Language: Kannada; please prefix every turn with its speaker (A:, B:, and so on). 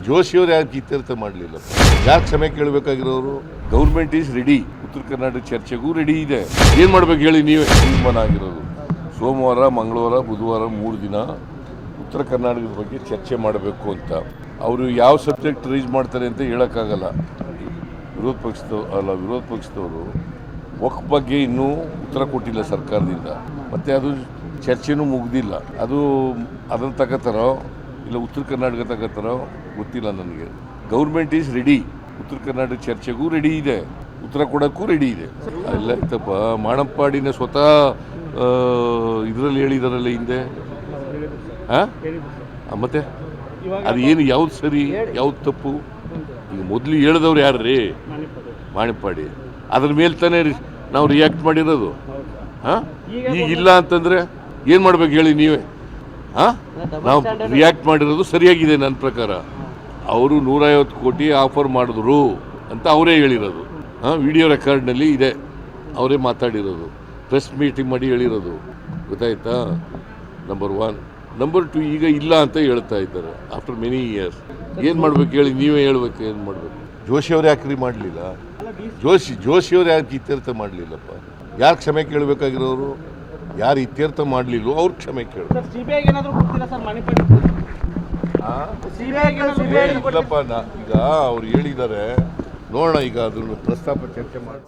A: ಜೋಶಿಯವರು ಯಾಕೆ ಇತ್ಯರ್ಥ ಮಾಡಲಿಲ್ಲ? ಯಾಕೆ ಕ್ಷಮೆ ಕೇಳಬೇಕಾಗಿರೋರು? ಗೌರ್ಮೆಂಟ್ ಈಸ್ ರೆಡಿ, ಉತ್ತರ ಕರ್ನಾಟಕ ಚರ್ಚೆಗೂ ರೆಡಿ ಇದೆ. ಏನು ಮಾಡ್ಬೇಕು ಹೇಳಿ ನೀವೇ? ತೀರ್ಮಾನ ಆಗಿರೋದು ಸೋಮವಾರ, ಮಂಗಳವಾರ, ಬುಧವಾರ 3 ದಿನ ಉತ್ತರ ಕರ್ನಾಟಕದ ಬಗ್ಗೆ ಚರ್ಚೆ ಮಾಡಬೇಕು ಅಂತ. ಅವರು ಯಾವ ಸಬ್ಜೆಕ್ಟ್ ರೈಸ್ ಮಾಡ್ತಾರೆ ಅಂತ ಹೇಳೋಕ್ಕಾಗಲ್ಲ. ವಿರೋಧ ಪಕ್ಷದವರು ವಕ್ಫ್ ಬಗ್ಗೆ ಇನ್ನೂ ಉತ್ತರ ಕೊಟ್ಟಿಲ್ಲ ಸರ್ಕಾರದಿಂದ, ಮತ್ತು ಅದು ಚರ್ಚೆನೂ ಮುಗ್ದಿಲ್ಲ. ಅದನ್ನು ತಗೋತಾರೋ ಇಲ್ಲ ಉತ್ತರ ಕರ್ನಾಟಕ ತಗೋತಾರೋ ಗೊತ್ತಿಲ್ಲ ನನಗೆ. ಗೌರ್ಮೆಂಟ್ ಈಸ್ ರೆಡಿ, ಉತ್ತರ ಕರ್ನಾಟಕ ಚರ್ಚೆಗೂ ರೆಡಿ ಇದೆ, ಉತ್ತರ ಕೊಡೋಕ್ಕೂ ರೆಡಿ ಇದೆ. ಎಲ್ಲ ಇತ್ತಪ್ಪ, ಮಾಣಪ್ಪಾಡಿನ ಸ್ವತಃ ಇದರಲ್ಲಿ ಹೇಳಿದಾರಲ್ಲ ಹಿಂದೆ. ಮತ್ತೆ ಅದು ಏನು, ಯಾವ್ದು ಸರಿ ಯಾವ್ದು ತಪ್ಪು? ಈಗ ಮೊದಲು ಹೇಳಿದವ್ರು ಯಾರು ರೀ? ಮಾಣಿಪ್ಪಾಡಿ. ಅದ್ರ ಮೇಲೆ ತಾನೇ ನಾವು ರಿಯಾಕ್ಟ್ ಮಾಡಿರೋದು. ಈಗ ಇಲ್ಲ ಅಂತಂದರೆ ಏನು ಮಾಡ್ಬೇಕು ಹೇಳಿ ನೀವೇ? ನಾವು ರಿಯಾಕ್ಟ್ ಮಾಡಿರೋದು ಸರಿಯಾಗಿದೆ ನನ್ನ ಪ್ರಕಾರ. ಅವರು 150 ಕೋಟಿ ಆಫರ್ ಮಾಡಿದ್ರು ಅಂತ ಅವರೇ ಹೇಳಿರೋದು. ವಿಡಿಯೋ ರೆಕಾರ್ಡ್ನಲ್ಲಿ ಇದೆ, ಅವರೇ ಮಾತಾಡಿರೋದು, ಪ್ರೆಸ್ ಮೀಟಿಂಗ್ ಮಾಡಿ ಹೇಳಿರೋದು. ಗೊತ್ತಾಯ್ತಾ? ನಂಬರ್ 1. ನಂಬರ್ 2, ಈಗ ಇಲ್ಲ ಅಂತ ಹೇಳ್ತಾ ಇದ್ದಾರೆ ಆಫ್ಟರ್ ಮೆನಿ ಇಯರ್ಸ್. ಏನು ಮಾಡ್ಬೇಕು ಹೇಳಿ ನೀವೇ ಹೇಳ್ಬೇಕು. ಏನು ಮಾಡಬೇಕು? ಜೋಶಿಯವ್ರು ಯಾಕ್ರಿ ಮಾಡಲಿಲ್ಲ? ಜೋಶಿಯವ್ರು ಯಾಕೆ ಇತ್ಯರ್ಥ ಮಾಡಲಿಲ್ಲಪ್ಪ? ಯಾರು ಕ್ಷಮೆ ಕೇಳಬೇಕಾಗಿರೋರು? ಯಾರು ಇತ್ಯರ್ಥ ಮಾಡಲಿಲ್ಲ ಅವ್ರು ಕ್ಷಮೆ ಕೇಳಬೇಕು. ಇಲ್ಲಪ್ಪ, ಈಗ ಅವ್ರು ಹೇಳಿದ್ದಾರೆ, ನೋಡೋಣ. ಈಗ ಅದನ್ನು ಪ್ರಸ್ತಾಪ ಚರ್ಚೆ ಮಾಡಿ